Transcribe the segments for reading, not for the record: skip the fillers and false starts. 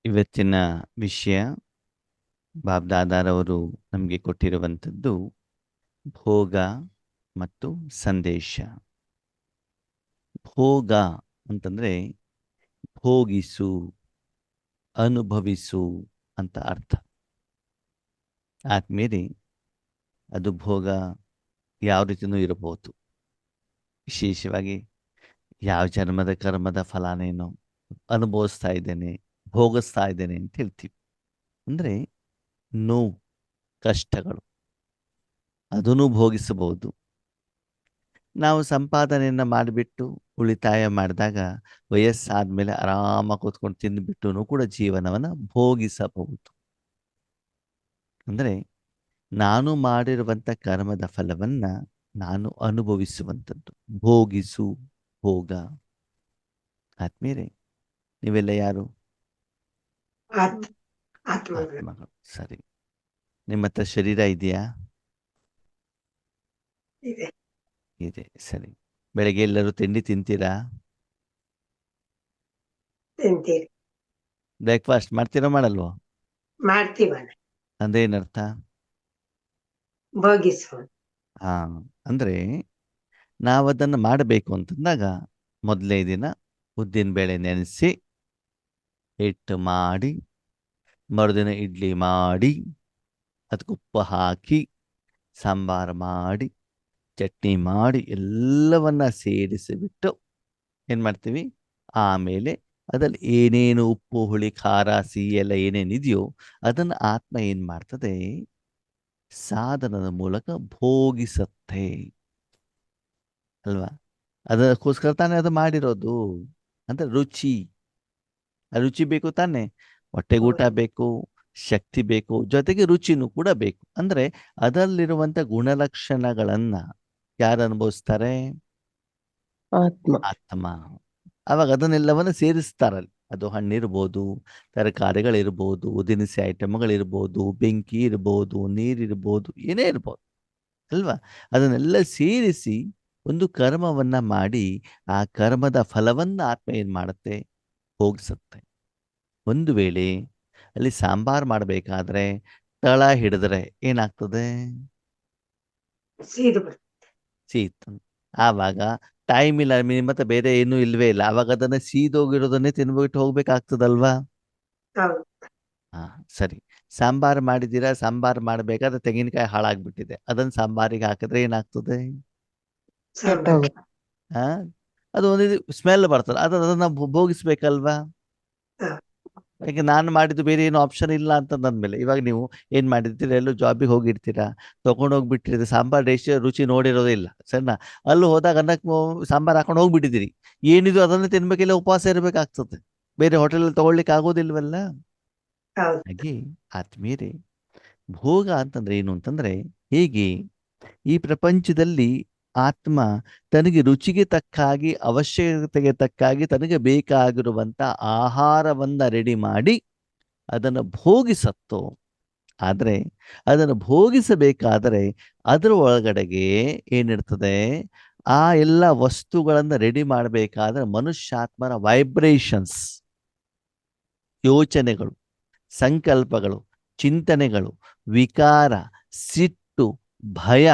ಇವತ್ತಿನ ವಿಷಯ ಬಾಬ್ದಾದಾರವರು ನಮಗೆ ಕೊಟ್ಟಿರುವಂಥದ್ದು ಭೋಗ ಮತ್ತು ಸಂದೇಶ. ಭೋಗ ಅಂತಂದ್ರೆ ಭೋಗಿಸು, ಅನುಭವಿಸು ಅಂತ ಅರ್ಥ. ಆದ್ಮೇಲೆ ಅದು ಭೋಗ ಯಾವ ರೀತಿಯೂ ಇರಬಹುದು. ವಿಶೇಷವಾಗಿ ಯಾವ ಜನ್ಮದ ಕರ್ಮದ ಫಲಾನೇನೋ ಅನುಭವಿಸ್ತಾ ಇದ್ದೇನೆ, ಭೋಗಿಸ್ತಾ ಇದ್ದೇನೆ ಅಂತ ಹೇಳ್ತೀವಿ. ಅಂದರೆ ನೋವು, ಕಷ್ಟಗಳು ಅದನ್ನು ಭೋಗಿಸಬಹುದು. ನಾವು ಸಂಪಾದನೆಯನ್ನು ಮಾಡಿಬಿಟ್ಟು ಉಳಿತಾಯ ಮಾಡಿದಾಗ ವಯಸ್ಸಾದ್ಮೇಲೆ ಆರಾಮಾಗಿ ಕೂತ್ಕೊಂಡು ತಿಂದುಬಿಟ್ಟು ಕೂಡ ಜೀವನವನ್ನು ಭೋಗಿಸಬಹುದು. ಅಂದರೆ ನಾನು ಮಾಡಿರುವಂಥ ಕರ್ಮದ ಫಲವನ್ನು ನಾನು ಅನುಭವಿಸುವಂಥದ್ದು ಭೋಗಿಸು, ಭೋಗ. ಆದ್ಮೇಲೆ ನೀವೆಲ್ಲ ಯಾರು? ಆತ್ಮಗಳು. ಸರಿ, ನಿಮ್ಮ ಹತ್ರ ಶರೀರ ಇದೆಯಾ? ಇದೆ. ಸರಿ, ಬೆಳಗ್ಗೆ ಎಲ್ಲರೂ ತಿಂಡಿ ತಿಂತೀರಾ? ಬ್ರೇಕ್ಫಾಸ್ಟ್ ಮಾಡ್ತೀರೋ ಮಾಡಲ್ವೋ? ಮಾಡ್ತೀವ. ಅಂದೇನರ್ಥ? ಹಾ, ಅಂದ್ರೆ ನಾವದನ್ನು ಮಾಡಬೇಕು ಅಂತಂದಾಗ ಮೊದಲನೇ ದಿನ ಉದ್ದಿನ ಬೇಳೆ ನೆನೆಸಿ ಹಿಟ್ಟು ಮಾಡಿ, ಮರುದಿನ ಇಡ್ಲಿ ಮಾಡಿ, ಅದಕ್ಕೆ ಉಪ್ಪು ಹಾಕಿ ಸಾಂಬಾರು ಮಾಡಿ ಚಟ್ನಿ ಮಾಡಿ ಎಲ್ಲವನ್ನ ಸೇರಿಸಿಬಿಟ್ಟು ಏನು ಮಾಡ್ತೀವಿ, ಆಮೇಲೆ ಅದ್ರಲ್ಲಿ ಏನೇನು ಉಪ್ಪು ಹುಳಿ ಖಾರ ಸಿಹಿ ಎಲ್ಲ ಏನೇನಿದೆಯೋ ಅದನ್ನು ಆತ್ಮ ಏನು ಮಾಡ್ತದೆ, ಸಾಧನದ ಮೂಲಕ ಭೋಗಿಸತ್ತೆ ಅಲ್ವಾ? ಅದಕ್ಕೋಸ್ಕರ ತಾನೇ ಅದು ಮಾಡಿರೋದು. ಅಂದ್ರೆ ರುಚಿ, ಆ ರುಚಿ ಬೇಕು ತಾನೆ, ಹೊಟ್ಟೆಗೆ ಊಟ ಬೇಕು, ಶಕ್ತಿ ಬೇಕು, ಜೊತೆಗೆ ರುಚಿನೂ ಕೂಡ ಬೇಕು. ಅಂದ್ರೆ ಅದರಲ್ಲಿರುವಂಥ ಗುಣಲಕ್ಷಣಗಳನ್ನ ಯಾರು ಅನುಭವಿಸ್ತಾರೆ? ಆತ್ಮ. ಅವಾಗ ಅದನ್ನೆಲ್ಲವನ್ನು ಸೇರಿಸ್ತಾರಲ್ಲಿ. ಅದು ಹಣ್ಣಿರ್ಬೋದು, ತರಕಾರಿಗಳಿರ್ಬೋದು, ದಿನಸಿ ಐಟಮ್ಗಳಿರ್ಬೋದು, ಬೆಂಕಿ ಇರ್ಬೋದು, ನೀರಿರ್ಬೋದು, ಏನೇ ಇರ್ಬೋದು ಅಲ್ವಾ? ಅದನ್ನೆಲ್ಲ ಸೇರಿಸಿ ಒಂದು ಕರ್ಮವನ್ನ ಮಾಡಿ ಆ ಕರ್ಮದ ಫಲವನ್ನು ಆತ್ಮ ಏನು ಮಾಡುತ್ತೆ, ಭೋಗಿಸುತ್ತೆ. ಒಂದು ವೇಳೆ ಅಲ್ಲಿ ಸಾಂಬಾರು ಮಾಡಬೇಕಾದ್ರೆ ತಳ ಹಿಡಿದ್ರೆ ಏನಾಗ್ತದೆ? ಸೀತು. ಆವಾಗ ಟೈಮ್ ಇಲ್ಲ, ಮತ್ತೆ ಬೇರೆ ಏನೂ ಇಲ್ವೇ ಇಲ್ಲ, ಅವಾಗ ಅದನ್ನ ಸೀದೋಗಿರೋದನ್ನೇ ತಿನ್ಬಿಟ್ಟು ಹೋಗ್ಬೇಕಾಗ್ತದಲ್ವಾ? ಹಾ, ಸರಿ. ಸಾಂಬಾರು ಮಾಡಿದ್ದೀರಾ, ಸಾಂಬಾರು ಮಾಡಬೇಕಾದ್ರೆ ತೆಂಗಿನಕಾಯಿ ಹಾಳಾಗ್ಬಿಟ್ಟಿದೆ, ಅದನ್ನ ಸಾಂಬಾರಿಗೆ ಹಾಕಿದ್ರೆ ಏನಾಗ್ತದೆ? ಹಾ, ಅದು ಒಂದು ಸ್ಮೆಲ್ ಬರ್ತದೆ, ಅದನ್ನ ಭೋಗಿಸ್ಬೇಕಲ್ವಾ? ಯಾಕೆ ನಾನು ಮಾಡಿದ್ದು ಬೇರೆ ಏನು ಆಪ್ಷನ್ ಇಲ್ಲ ಅಂತಂದ್ಮೇಲೆ ಇವಾಗ ನೀವು ಏನು ಮಾಡಿರ್ತೀರ, ಎಲ್ಲೂ ಜಾಬಿಗೆ ಹೋಗಿರ್ತೀರಾ, ತೊಗೊಂಡೋಗ್ಬಿಟ್ಟಿರ್ತೀರಿ, ಸಾಂಬಾರು ರುಚಿ ನೋಡಿರೋದೇ ಇಲ್ಲ, ಸರಿನಾ? ಅಲ್ಲಿ ಹೋದಾಗ ಅನ್ನಕ್ಕೆ ಸಾಂಬಾರು ಹಾಕೊಂಡು ಹೋಗ್ಬಿಟ್ಟಿದ್ದೀರಿ, ಏನಿದು ಅದನ್ನೇ ತಿನ್ಬೇಕಿಲ್ಲ, ಉಪವಾಸ ಇರಬೇಕಾಗ್ತದೆ, ಬೇರೆ ಹೋಟೆಲಲ್ಲಿ ತಗೊಳ್ಲಿಕ್ಕೆ ಆಗೋದಿಲ್ವಲ್ಲ. ಹಾಗೆ ಆದ್ಮೇಲೆ ಭೋಗ ಅಂತಂದ್ರೆ ಏನು ಅಂತಂದ್ರೆ, ಹೇಗೆ ಈ ಪ್ರಪಂಚದಲ್ಲಿ ಆತ್ಮ ತನಗೆ ರುಚಿಗೆ ತಕ್ಕಾಗಿ, ಅವಶ್ಯಕತೆಗೆ ತಕ್ಕಾಗಿ ತನಗೆ ಬೇಕಾಗಿರುವಂಥ ಆಹಾರವನ್ನು ರೆಡಿ ಮಾಡಿ ಅದನ್ನು ಭೋಗಿಸತ್ತೋ, ಆದರೆ ಅದನ್ನು ಭೋಗಿಸಬೇಕಾದರೆ ಅದರ ಒಳಗಡೆಗೆ ಏನಿರ್ತದೆ, ಆ ಎಲ್ಲ ವಸ್ತುಗಳನ್ನು ರೆಡಿ ಮಾಡಬೇಕಾದ್ರೆ ಮನುಷ್ಯಾತ್ಮನ ವೈಬ್ರೇಷನ್ಸ್, ಯೋಚನೆಗಳು, ಸಂಕಲ್ಪಗಳು, ಚಿಂತನೆಗಳು, ವಿಕಾರ, ಸಿಟ್ಟು, ಭಯ,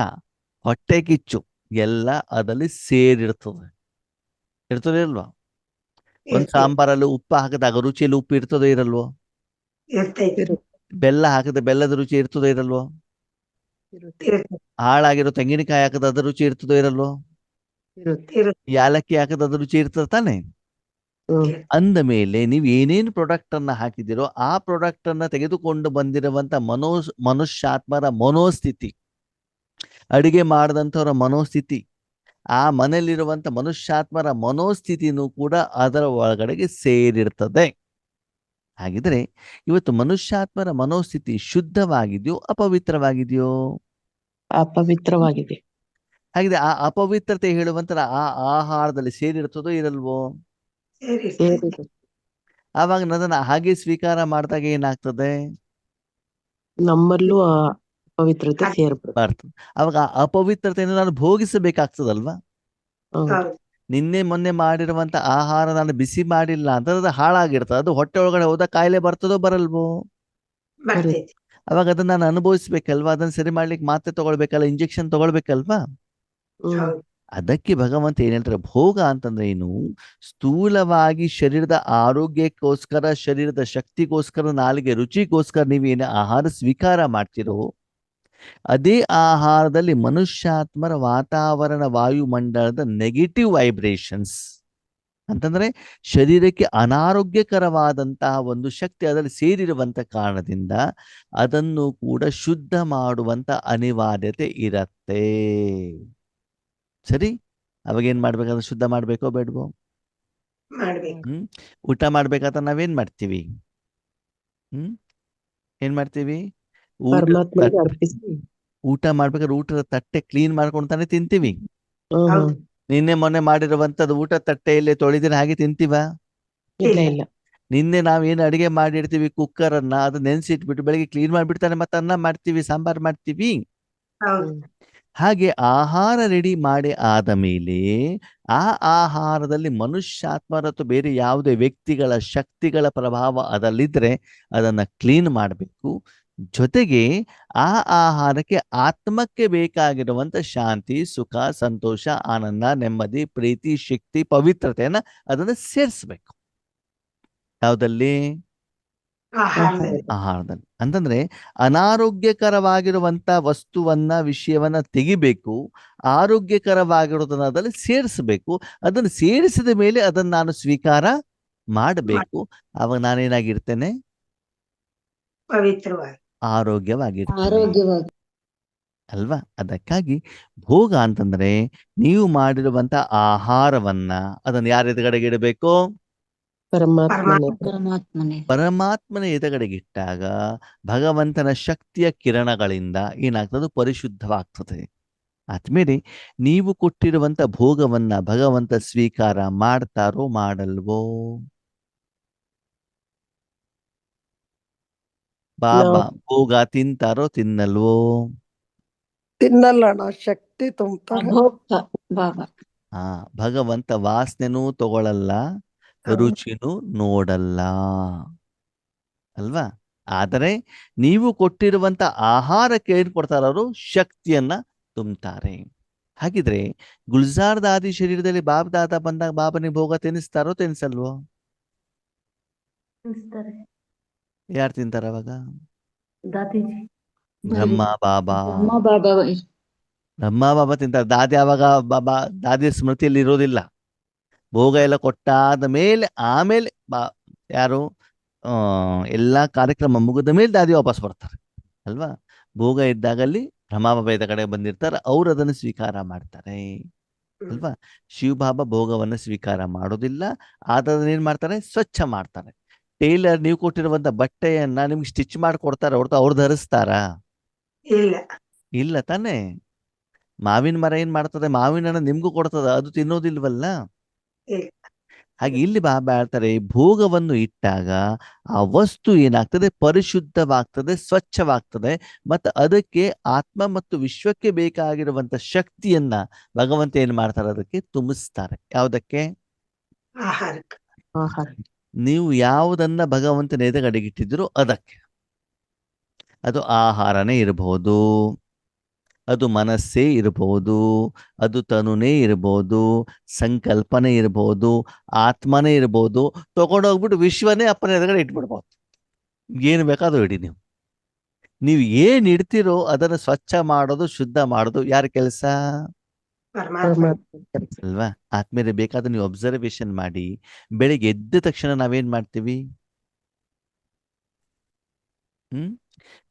ಹೊಟ್ಟೆ ಕಿಚ್ಚು ಎಲ್ಲ ಅದರಲ್ಲಿ ಸೇರಿರ್ತದೆ. ಇರ್ತದೆ ಇಲ್ವಾ? ಒಂದು ಸಾಂಬಾರಲ್ಲಿ ಉಪ್ಪು ಹಾಕಿದಾಗ ರುಚಿಯಲ್ಲಿ ಉಪ್ಪು ಇರ್ತದೆ ಇರಲ್ವೋ? ಬೆಲ್ಲ ಹಾಕಿದ್ರೆ ಬೆಲ್ಲದ ರುಚಿ ಇರ್ತದೆ ಇರಲ್ವೋ? ಹಾಳಾಗಿರೋ ತೆಂಗಿನಕಾಯಿ ಹಾಕಿದ ಅದ್ರ ರುಚಿ ಇರ್ತದೋ ಇರಲ್ವೋ? ಯಾಲಕ್ಕಿ ಹಾಕಿದ ಅದ್ರ ರುಚಿ ಇರ್ತದೆ ತಾನೆ? ಅಂದ ಮೇಲೆ ನೀವು ಏನೇನು ಪ್ರಾಡಕ್ಟ್ ಅನ್ನ ಹಾಕಿದಿರೋ ಆ ಪ್ರಾಡಕ್ಟ್ ಅನ್ನ ತೆಗೆದುಕೊಂಡು ಬಂದಿರುವಂತ ಮನುಷ್ಯಾತ್ಮರ ಮನೋಸ್ಥಿತಿ, ಅಡಿಗೆ ಮಾಡಿದಂಥವ್ರ ಮನೋಸ್ಥಿತಿ, ಆ ಮನೆಯಲ್ಲಿರುವಂತ ಮನುಷ್ಯಾತ್ಮರ ಮನೋಸ್ಥಿತಿನೂ ಕೂಡ ಅದರ ಒಳಗಡೆಗೆ ಸೇರಿರ್ತದೆ. ಹಾಗಿದ್ರೆ ಇವತ್ತು ಮನುಷ್ಯಾತ್ಮರ ಮನೋಸ್ಥಿತಿ ಶುದ್ಧವಾಗಿದೆಯೋ ಅಪವಿತ್ರವಾಗಿದೆಯೋ? ಅಪವಿತ್ರವಾಗಿದೆ. ಹಾಗಿದ್ರೆ ಆ ಅಪವಿತ್ರತೆ ಹೇಳುವಂತ ಆ ಆಹಾರದಲ್ಲಿ ಸೇರಿರ್ತದೋ ಇರಲ್ವೋ? ಆವಾಗ ಅದನ್ನ ಹಾಗೆ ಸ್ವೀಕಾರ ಮಾಡಿದಾಗ ಏನಾಗ್ತದೆ? ನಮ್ಮಲ್ಲೂ ಅಪವಿತ್ರತೆ ಸೇರ್ಬಾರ್ದು. ಅವಾಗ ಆ ಅಪವಿತ್ರತೆಯನ್ನು ನಾನು ಭೋಗಿಸಬೇಕಾಗ್ತದಲ್ವಾ? ನಿನ್ನೆ ಮೊನ್ನೆ ಮಾಡಿರುವಂತ ಆಹಾರ ನಾನು ಬಿಸಿ ಮಾಡಿಲ್ಲ ಅಂತ ಅದು ಹಾಳಾಗಿರ್ತದೆ. ಅದು ಹೊಟ್ಟೆ ಒಳಗಡೆ ಹೋದ ಕಾಯಿಲೆ ಬರ್ತದೋ ಬರಲ್ವೋ? ಬರ್ತೈತಿ. ಅವಾಗ ಅದನ್ನ ನಾನು ಅನುಭವಿಸ್ಬೇಕಲ್ವಾ? ಅದನ್ನ ಸರಿ ಮಾಡ್ಲಿಕ್ಕೆ ಮಾತ್ರೆ ತಗೊಳ್ಬೇಕಲ್ಲ, ಇಂಜೆಕ್ಷನ್ ತಗೊಳ್ಬೇಕಲ್ವಾ? ಹೌದು. ಅದಕ್ಕೆ ಭಗವಂತ ಏನ್ ಹೇಳ್ತಾರೆ, ಭೋಗ ಅಂತಂದ್ರೆ ಏನು? ಸ್ಥೂಲವಾಗಿ ಶರೀರದ ಆರೋಗ್ಯಕ್ಕೋಸ್ಕರ, ಶರೀರದ ಶಕ್ತಿಗೋಸ್ಕರ, ನಾಲಿಗೆ ರುಚಿಗೋಸ್ಕರ ನೀವೇನು ಆಹಾರ ಸ್ವೀಕಾರ ಮಾಡ್ತಿರೋ, ಅದೇ ಆಹಾರದಲ್ಲಿ ಮನುಷ್ಯಾತ್ಮರ ವಾತಾವರಣ ವಾಯುಮಂಡಲದ ನೆಗೆಟಿವ್ ವೈಬ್ರೇಷನ್ಸ್ ಅಂತಂದ್ರೆ ಶರೀರಕ್ಕೆ ಅನಾರೋಗ್ಯಕರವಾದಂತಹ ಒಂದು ಶಕ್ತಿ ಅದರಲ್ಲಿ ಸೇರಿರುವಂತ ಕಾರಣದಿಂದ ಅದನ್ನು ಕೂಡ ಶುದ್ಧ ಮಾಡುವಂತ ಅನಿವಾರ್ಯತೆ ಇರತ್ತೆ. ಸರಿ, ಅವಾಗ ಏನ್ ಮಾಡ್ಬೇಕಾದ್ರೆ ಶುದ್ಧ ಮಾಡ್ಬೇಕೋ ಬೇಡವೋ? ಮಾಡ್ಬೇಕು. ಊಟ ಮಾಡ್ಬೇಕಾದ್ರೆ ನಾವೇನ್ ಮಾಡ್ತೀವಿ? ಏನ್ ಮಾಡ್ತೀವಿ? ಪರಮಾತ್ಮನಿಗೆ ಅರ್ಪಿಸಿ. ಊಟ ಮಾಡ್ಬೇಕಾದ್ರೆ ಊಟದ ತಟ್ಟೆ ಕ್ಲೀನ್ ಮಾಡ್ಕೊಂಡು ತಾನೇ ತಿಂತೀವಿ. ಹೌದು. ನಿನ್ನೆ ಮೊನ್ನೆ ಮಾಡಿರುವಂತದ್ದು ಊಟ ತಟ್ಟೆಯಲ್ಲಿ ತೊಳೆದಿನ ಹಾಗೆ ತಿಂತೀವ? ಇಲ್ಲ ಇಲ್ಲ. ನಿನ್ನೆ ನಾವೇನು ಅಡಿಗೆ ಮಾಡಿರ್ತೀವಿ ಕುಕ್ಕರ್ ಅನ್ನ, ಅದು ನೆನ್ಸಿಟ್ಬಿಟ್ಟು ಬೆಳಿಗ್ಗೆ ಕ್ಲೀನ್ ಮಾಡ್ಬಿಡ್ತಾನೆ ಮತ್ತೆ ಅನ್ನ ಮಾಡ್ತೀವಿ, ಸಾಂಬಾರ್ ಮಾಡ್ತೀವಿ. ಹೌದು. ಹಾಗೆ ಆಹಾರ ರೆಡಿ ಮಾಡಿ ಆದ ಮೇಲೆ ಆ ಆಹಾರದಲ್ಲಿ ಮನುಷ್ಯಾತ್ಮರ ಅಥವಾ ಬೇರೆ ಯಾವುದೇ ವ್ಯಕ್ತಿಗಳ ಶಕ್ತಿಗಳ ಪ್ರಭಾವ ಅದರಲ್ಲಿದ್ರೆ ಅದನ್ನ ಕ್ಲೀನ್ ಮಾಡಬೇಕು. ಜೊತೆಗೆ ಆ ಆಹಾರಕ್ಕೆ ಆತ್ಮಕ್ಕೆ ಬೇಕಾಗಿರುವಂತ ಶಾಂತಿ, ಸುಖ, ಸಂತೋಷ, ಆನಂದ, ನೆಮ್ಮದಿ, ಪ್ರೀತಿ, ಶಕ್ತಿ, ಪವಿತ್ರತೆಯನ್ನ ಅದನ್ನ ಸೇರಿಸ್ಬೇಕು. ಯಾವುದಲ್ಲಿ? ಆಹಾರದಲ್ಲಿ. ಆಹಾರದಲ್ಲಿ. ಅಂತಂದ್ರೆ ಅನಾರೋಗ್ಯಕರವಾಗಿರುವಂತ ವಸ್ತುವನ್ನ, ವಿಷಯವನ್ನ ತೆಗಿಬೇಕು, ಆರೋಗ್ಯಕರವಾಗಿರೋದನ್ನ ಅದರಲ್ಲಿ ಸೇರಿಸಬೇಕು. ಅದನ್ನು ಸೇರಿಸಿದ ಮೇಲೆ ಅದನ್ನ ನಾನು ಸ್ವೀಕಾರ ಮಾಡಬೇಕು. ಅವಾಗ ನಾನೇನಾಗಿರ್ತೇನೆ? ಪವಿತ್ರವಾಗಿ, ಆರೋಗ್ಯವಾಗಿರ್ತೇನೆ ಆರೋಗ್ಯವಾಗಿ. ಅಲ್ವಾ? ಅದಕ್ಕಾಗಿ ಭೋಗ ಅಂತಂದ್ರೆ ನೀವು ಮಾಡಿರುವಂತ ಆಹಾರವನ್ನ ಅದನ್ನ ಯಾರ ಎದುರುಗಡೆಗೆ ಇಡಬೇಕು? ಪರಮಾತ್ಮನೇ. ಪರಮಾತ್ಮನೇ. ಪರಮಾತ್ಮನ ಎದುರುಗಡೆಗಿಟ್ಟಾಗ ಭಗವಂತನ ಶಕ್ತಿಯ ಕಿರಣಗಳಿಂದ ಏನಾಗ್ತದೆ? ಪರಿಶುದ್ಧವಾಗ್ತದೆ. ಆದ್ಮೇಲೆ ನೀವು ಕೊಟ್ಟಿರುವಂತ ಭೋಗವನ್ನ ಭಗವಂತ ಸ್ವೀಕಾರ ಮಾಡ್ತಾರೋ ಮಾಡಲ್ವೋ? ಬಾಬಾ ಭೋಗ ತಿಂತಾರೋ ತಿನ್ನಲ್ವೋ? ತಿನ್ನಲ್ಲ ಅಣ್ಣ, ಶಕ್ತಿ ತುಂಬ್ತಾರೆ. ಅಭೋಕ್ತ ಬಾಬಾ. ಭಗವಂತ ವಾಸನೆನೂ ತಗೊಳಲ್ಲ, ರುಚಿನೂ ನೋಡಲ್ಲ ಅಲ್ವಾ? ಆದರೆ ನೀವು ಕೊಟ್ಟಿರುವಂತ ಆಹಾರಕ್ಕೆ ಏನ್ ಕೊಡ್ತಾರ? ಅವರು ಶಕ್ತಿಯನ್ನ ತುಂಬ್ತಾರೆ. ಹಾಗಿದ್ರೆ ಗುಲ್ಜಾರ್ ದಾದಿ ಶರೀರದಲ್ಲಿ ಬಾಬ್ ದಾದ ಬಂದಾಗ ಬಾಬನಿಗೆ ಭೋಗ ತಿನ್ನಿಸ್ತಾರೋ ತಿನ್ಸಲ್ವೋ? ಯಾರು ತಿಂತಾರ ಅವಾಗ? ಬ್ರಹ್ಮ ಬಾಬಾ. ಬ್ರಹ್ಮ ಬಾಬಾ ತಿಂತಾರೆ. ದಾದಿ ಅವಾಗ ಬಾಬಾ ದಾದಿ ಸ್ಮೃತಿಯಲ್ಲಿ ಇರೋದಿಲ್ಲ. ಭೋಗ ಎಲ್ಲ ಕೊಟ್ಟಾದ ಮೇಲೆ ಆಮೇಲೆ ಯಾರು ಎಲ್ಲಾ ಕಾರ್ಯಕ್ರಮ ಮುಗಿದ ಮೇಲೆ ದಾದಿ ವಾಪಸ್ ಬರ್ತಾರೆ ಅಲ್ವಾ? ಭೋಗ ಇದ್ದಾಗಲ್ಲಿ ಬ್ರಹ್ಮಬಾಬಾ ಇದ್ದ ಕಡೆ ಬಂದಿರ್ತಾರೆ, ಅವ್ರು ಅದನ್ನು ಸ್ವೀಕಾರ ಮಾಡ್ತಾರೆ ಅಲ್ವಾ? ಶಿವಬಾಬಾ ಭೋಗವನ್ನು ಸ್ವೀಕಾರ ಮಾಡೋದಿಲ್ಲ. ಆದ್ರೆ ಏನ್ ಮಾಡ್ತಾರೆ? ಸ್ವಚ್ಛ ಮಾಡ್ತಾರೆ. ಟೈಲರ್ ನೀವು ಕೊಟ್ಟಿರುವಂತ ಬಟ್ಟೆಯನ್ನ ನಿಮ್ಗೆ ಸ್ಟಿಚ್ ಮಾಡಿ ಕೊಡ್ತಾರೆ ಹೊರತು ಅವ್ರು ಧರಿಸ್ತಾರ? ಇಲ್ಲ ತಾನೇ. ಮಾವಿನ ಮರ ಏನ್ ಮಾಡ್ತದೆ? ಮಾವಿನ ಹಣ್ಣು ನಿಮ್ಗೂ ಕೊಡ್ತದ, ಅದು ತಿನ್ನೋದಿಲ್ವಲ್ಲ? ಹಾಗೆ ಇಲ್ಲಿ ಬಾಬಾ ಹೇಳ್ತಾರೆ, ಭೋಗವನ್ನು ಇಟ್ಟಾಗ ಆ ವಸ್ತು ಏನಾಗ್ತದೆ? ಪರಿಶುದ್ಧವಾಗ್ತದೆ, ಸ್ವಚ್ಛವಾಗ್ತದೆ. ಮತ್ತು ಅದಕ್ಕೆ ಆತ್ಮ ಮತ್ತು ವಿಶ್ವಕ್ಕೆ ಬೇಕಾಗಿರುವಂತ ಶಕ್ತಿಯನ್ನ ಭಗವಂತ ಏನ್ ಮಾಡ್ತಾರೆ? ಅದಕ್ಕೆ ತುಂಬಿಸ್ತಾರೆ. ಯಾವುದಕ್ಕೆ? ಆಹಾರ. ನೀವು ಯಾವುದನ್ನ ಭಗವಂತನ ಎದುರುಗಡೆಗಿಟ್ಟಿದ್ದೀರೋ ಅದಕ್ಕೆ. ಅದು ಆಹಾರನೇ ಇರಬಹುದು, ಅದು ಮನಸ್ಸೇ ಇರಬಹುದು, ಅದು ತನುನೇ ಇರಬಹುದು, ಸಂಕಲ್ಪನೆ ಇರಬಹುದು, ಆತ್ಮನೇ ಇರಬಹುದು. ತಗೊಂಡೋಗ್ಬಿಟ್ಟು ವಿಶ್ವನೇ ಅಪ್ಪನ ಎದುರುಗಡೆ ಇಟ್ಬಿಡ್ಬೋದು. ಏನು ಬೇಕಾದ್ರೂ ಇಡಿ. ನೀವು ಏನ್ ಇಡ್ತಿರೋ ಅದನ್ನು ಸ್ವಚ್ಛ ಮಾಡೋದು, ಶುದ್ಧ ಮಾಡೋದು ಯಾರ ಕೆಲಸ? ಅಲ್ವಾ? ಆದ್ಮೇಲೆ ಬೇಕಾದ್ರೆ ನೀವು ಅಬ್ಸರ್ವೇಷನ್ ಮಾಡಿ, ಬೆಳಿಗ್ಗೆ ಎದ್ದ ತಕ್ಷಣ ನಾವೇನ್ ಮಾಡ್ತೀವಿ?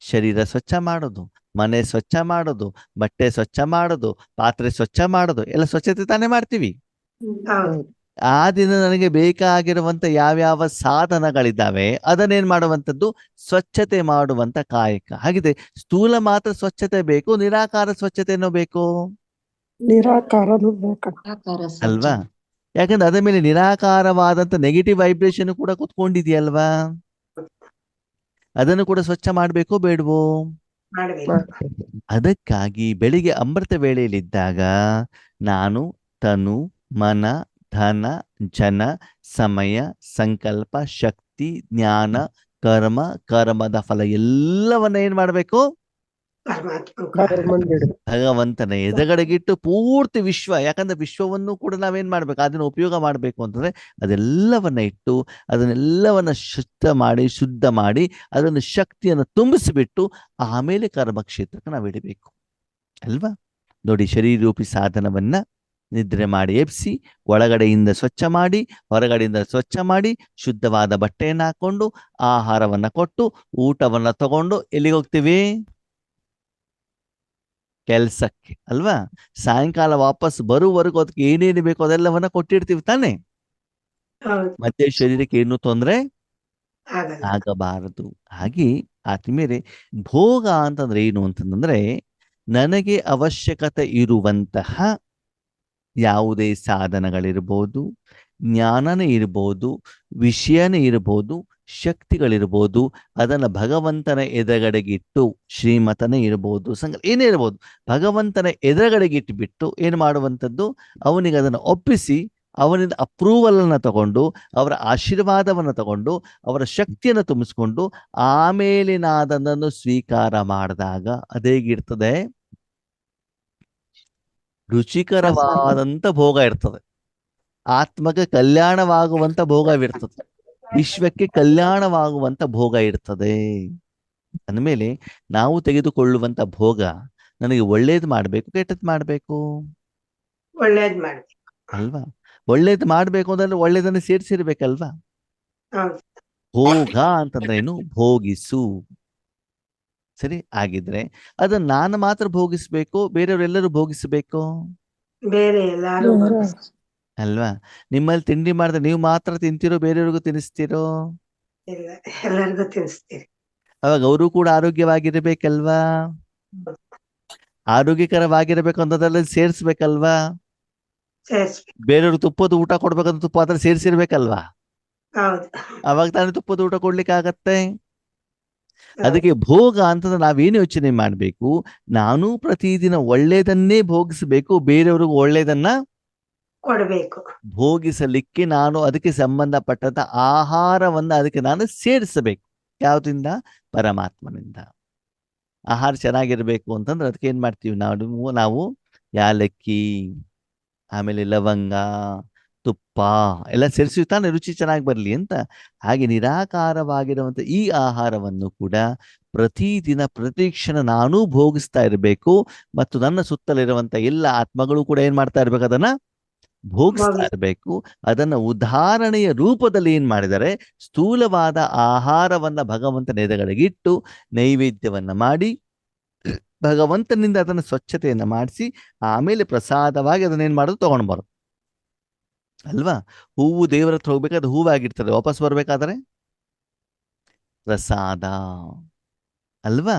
ಶರೀರ ಸ್ವಚ್ಛ ಮಾಡೋದು, ಮನೆ ಸ್ವಚ್ಛ ಮಾಡೋದು, ಬಟ್ಟೆ ಸ್ವಚ್ಛ ಮಾಡೋದು, ಪಾತ್ರೆ ಸ್ವಚ್ಛ ಮಾಡೋದು, ಎಲ್ಲ ಸ್ವಚ್ಛತೆ ತಾನೇ ಮಾಡ್ತೀವಿ. ಆ ದಿನ ನನಗೆ ಬೇಕಾಗಿರುವಂತ ಯಾವ್ಯಾವ ಸಾಧನಗಳಿದ್ದಾವೆ ಅದನ್ನೇನ್ ಮಾಡುವಂಥದ್ದು? ಸ್ವಚ್ಛತೆ ಮಾಡುವಂತ ಕಾಯಕ. ಹಾಗಿದೆ ಸ್ಥೂಲ ಮಾತ್ರ ಸ್ವಚ್ಛತೆ ಬೇಕು, ನಿರಾಕಾರ ಸ್ವಚ್ಛತೆನೂ ಬೇಕು? ನಿರಾಕಾರನು ಅಲ್ವಾ? ಯಾಕಂದ್ರೆ ಅದ ಮೇಲೆ ನಿರಾಕಾರವಾದಂತ ನೆಗೆಟಿವ್ ವೈಬ್ರೇಷನ್ ಕೂಡ ಕುತ್ಕೊಂಡಿದೆಯಲ್ವಾ? ಅದನ್ನು ಕೂಡ ಸ್ವಚ್ಛ ಮಾಡ್ಬೇಕೋ ಬೇಡವೋ? ಅದಕ್ಕಾಗಿ ಬೆಳಿಗ್ಗೆ ಅಮೃತ ವೇಳೆಯಲ್ಲಿದ್ದಾಗ ನಾನು ತನು ಮನ, ಧನ, ಜನ, ಸಮಯ, ಸಂಕಲ್ಪ, ಶಕ್ತಿ, ಜ್ಞಾನ, ಕರ್ಮ, ಕರ್ಮದ ಫಲ ಎಲ್ಲವನ್ನ ಏನ್ ಮಾಡ್ಬೇಕು? ಪರಮಾತ್ಮ ಕರ್ಮಂದಿಡು. ಭಗವಂತನ ಎದುರುಗಡೆಗಿಟ್ಟು ಪೂರ್ತಿ ವಿಶ್ವ, ಯಾಕಂದ್ರೆ ವಿಶ್ವವನ್ನು ಕೂಡ ನಾವೇನ್ ಮಾಡ್ಬೇಕು? ಅದನ್ನ ಉಪಯೋಗ ಮಾಡ್ಬೇಕು ಅಂತಂದ್ರೆ ಅದೆಲ್ಲವನ್ನ ಇಟ್ಟು ಅದನ್ನೆಲ್ಲವನ್ನ ಶುದ್ಧ ಮಾಡಿ ಅದನ್ನು ಶಕ್ತಿಯನ್ನು ತುಂಬಿಸಿಬಿಟ್ಟು ಆಮೇಲೆ ಕರ್ಮಕ್ಷೇತ್ರಕ್ಕೆ ನಾವು ಇಡಬೇಕು ಅಲ್ವಾ? ನೋಡಿ, ಶರೀರೂಪಿ ಸಾಧನವನ್ನ ನಿದ್ರೆ ಮಾಡಿ ಎಬ್ಸಿ ಒಳಗಡೆಯಿಂದ ಸ್ವಚ್ಛ ಮಾಡಿ ಹೊರಗಡೆಯಿಂದ ಸ್ವಚ್ಛ ಮಾಡಿ ಶುದ್ಧವಾದ ಬಟ್ಟೆಯನ್ನು ಹಾಕೊಂಡು ಆಹಾರವನ್ನ ಕೊಟ್ಟು ಊಟವನ್ನ ತಗೊಂಡು ಎಲ್ಲಿಗೆ ಹೋಗ್ತೀವಿ? ಕೆಲ್ಸಕ್ಕೆ ಅಲ್ವಾ? ಸಾಯಂಕಾಲ ವಾಪಸ್ ಬರುವವರೆಗೂ ಅದಕ್ಕೆ ಏನೇನು ಬೇಕು ಅದೆಲ್ಲವನ್ನ ಕೊಟ್ಟಿರ್ತೀವಿ ತಾನೆ. ಹೌದು ಮತ್ತೆ ಶರೀರಕ್ಕೆ ಏನು ತೊಂದರೆ ಆಗಲ್ಲ. ಆಗಬಾರದು. ಹಾಗೆ ಆತ್ಮೀಯರೇ, ಭೋಗ ಅಂತಂದ್ರೆ ಏನು ಅಂತಂದ್ರೆ ನನಗೆ ಅವಶ್ಯಕತೆ ಇರುವಂತಹ ಯಾವುದೇ ಸಾಧನಗಳಿರ್ಬೋದು, ಜ್ಞಾನನೇ ಇರ್ಬೋದು, ವಿಷಯನೇ ಇರ್ಬೋದು, ಶಕ್ತಿಗಳಿರ್ಬೋದು, ಅದನ್ನ ಭಗವಂತನ ಎದುರುಗಡೆಗಿಟ್ಟು, ಶ್ರೀಮತನೇ ಇರ್ಬೋದು, ಏನೇ ಇರ್ಬೋದು, ಭಗವಂತನ ಎದುರುಗಡೆಗಿಟ್ಟುಬಿಟ್ಟು ಏನು ಮಾಡುವಂಥದ್ದು? ಅವನಿಗೆ ಅದನ್ನು ಒಪ್ಪಿಸಿ ಅವನಿಂದ ಅಪ್ರೂವಲ್ ಅನ್ನ ತಗೊಂಡು ಅವರ ಆಶೀರ್ವಾದವನ್ನು ತಗೊಂಡು ಅವರ ಶಕ್ತಿಯನ್ನು ತುಂಬಿಸ್ಕೊಂಡು ಆಮೇಲೆ ನಾದನ್ನು ಸ್ವೀಕಾರ ಮಾಡಿದಾಗ ಅದೇಗಿರ್ತದೆ? ರುಚಿಕರವಾದಂತ ಭೋಗ ಇರ್ತದೆ. ಆತ್ಮಕ್ಕೆ ಕಲ್ಯಾಣವಾಗುವಂತ ಭೋಗವಿರ್ತದೆ. ವಿಶ್ವಕ್ಕೆ ಕಲ್ಯಾಣವಾಗುವಂತ ಭೋಗ ಇರ್ತದೆ. ಅಂದಮೇಲೆ ನಾವು ತೆಗೆದುಕೊಳ್ಳುವಂತ ಭೋಗ ನನಗೆ ಒಳ್ಳೇದು ಮಾಡ್ಬೇಕು, ಕೆಟ್ಟದ್ ಮಾಡ್ಬೇಕು ಒಳ್ಳೇದ್ ಮಾಡ್ಬೇಕು. ಅಲ್ವಾ? ಒಳ್ಳೇದು ಮಾಡ್ಬೇಕು ಅಂದ್ರೆ ಒಳ್ಳೇದನ್ನ ಸೇರಿಸಿರ್ಬೇಕಲ್ವಾ? ಹೌದು ಭೋಗ ಅಂತಂದ್ರೇನು? ಭೋಗಿಸು. ಸರಿ, ಆಗಿದ್ರೆ ಅದನ್ನ ನಾನು ಮಾತ್ರ ಭೋಗಿಸ್ಬೇಕು, ಬೇರೆಯವರೆಲ್ಲರೂ ಭೋಗಿಸಬೇಕು ಬೇರೆ ಎಲ್ಲಾರು ಅಲ್ವಾ? ನಿಮ್ಮಲ್ಲಿ ತಿಂಡಿ ಮಾಡಿದ್ರೆ ನೀವು ಮಾತ್ರ ತಿಂತೀರೋ, ಬೇರೆಯವ್ರಿಗೂ ತಿನ್ನಿಸ್ತೀರೋ? ಇಲ್ಲ, ಎಲ್ಲರಿಗೂ ತಿನ್ನಿಸ್ತೀರಿ. ಅವಾಗ ಅವರು ಕೂಡ ಆರೋಗ್ಯವಾಗಿರ್ಬೇಕಲ್ವಾ? ಆರೋಗ್ಯಕರವಾಗಿರ್ಬೇಕು ಅನ್ನೋದ್ರಲ್ಲಿ ಸೇರಿಸ್ಬೇಕಲ್ವಾ? ಸೇರಿಸ್ಬೇಕು. ಬೇರೆಯವ್ರಿಗೆ ತುಪ್ಪದ ಊಟ ಕೊಡ್ಬೇಕಂದ್ರೆ ತುಪ್ಪ ಅದ್ರಲ್ಲಿ ಸೇರಿಸಿರ್ಬೇಕಲ್ವಾ? ಹೌದು ಅವಾಗ ತಾನೇ ತುಪ್ಪದ ಊಟ ಕೊಡ್ಲಿಕ್ಕೆ ಆಗತ್ತೆ. ಅದಕ್ಕೆ ಭೋಗ ಅಂತಂದ್ರೆ ನಾವೇನು ಯೋಚನೆ ಮಾಡ್ಬೇಕು? ನಾನು ಪ್ರತಿದಿನ ಒಳ್ಳೇದನ್ನೇ ಭೋಗಿಸ್ಬೇಕು, ಬೇರೆಯವ್ರಿಗೂ ಒಳ್ಳೇದನ್ನ ಕೊಡ್ಬೇಕು. ಭೋಗಿಸಲಿಕ್ಕೆ ನಾನು ಅದಕ್ಕೆ ಸಂಬಂಧಪಟ್ಟಂತ ಆಹಾರವನ್ನ ಅದಕ್ಕೆ ನಾನು ಸೇರಿಸಬೇಕು. ಯಾವ್ದ್ರಿಂದ? ಪರಮಾತ್ಮನಿಂದ. ಆಹಾರ ಚೆನ್ನಾಗಿರ್ಬೇಕು ಅಂತಂದ್ರೆ ಅದಕ್ಕೆ ಏನ್ ಮಾಡ್ತೀವಿ? ನಾವು ಯಾಲಕ್ಕಿ, ಆಮೇಲೆ ಲವಂಗ, ತುಪ್ಪ ಎಲ್ಲ ಸೇರಿಸಿ ತಾನೆ ರುಚಿ ಚೆನ್ನಾಗಿ ಬರ್ಲಿ ಅಂತ. ಹಾಗೆ ನಿರಾಕಾರವಾಗಿರುವಂತ ಈ ಆಹಾರವನ್ನು ಕೂಡ ಪ್ರತಿದಿನ ಪ್ರತಿಕ್ಷಣ ನಾನೂ ಭೋಗಿಸ್ತಾ ಇರಬೇಕು. ಮತ್ತು ನನ್ನ ಸುತ್ತಲಿರುವಂತ ಎಲ್ಲ ಆತ್ಮಗಳು ಕೂಡ ಏನ್ ಮಾಡ್ತಾ ಇರ್ಬೇಕು? ಅದನ್ನ ಭೋಗಿಸ್ತಾ ಇರಬೇಕು. ಅದನ್ನ ಉದಾಹರಣೆಯ ರೂಪದಲ್ಲಿ ಏನ್ ಮಾಡಿದರೆ, ಸ್ಥೂಲವಾದ ಆಹಾರವನ್ನ ಭಗವಂತನ ಎದುರುಗಡೆಗಿಟ್ಟು ನೈವೇದ್ಯವನ್ನ ಮಾಡಿ ಭಗವಂತನಿಂದ ಅದನ್ನ ಸ್ವಚ್ಛತೆಯನ್ನ ಮಾಡಿಸಿ ಆಮೇಲೆ ಪ್ರಸಾದವಾಗಿ ಅದನ್ನ ಏನ್ ಮಾಡೋದು? ತಗೊಂಡ್ಬಾರದು ಅಲ್ವಾ? ಹೂವು ದೇವರ ಹತ್ರ ಹೋಗ್ಬೇಕಾದ್ರೆ ಹೂವಾಗಿರ್ತದೆ, ವಾಪಸ್ ಬರ್ಬೇಕಾದ್ರೆ ಪ್ರಸಾದ ಅಲ್ವಾ?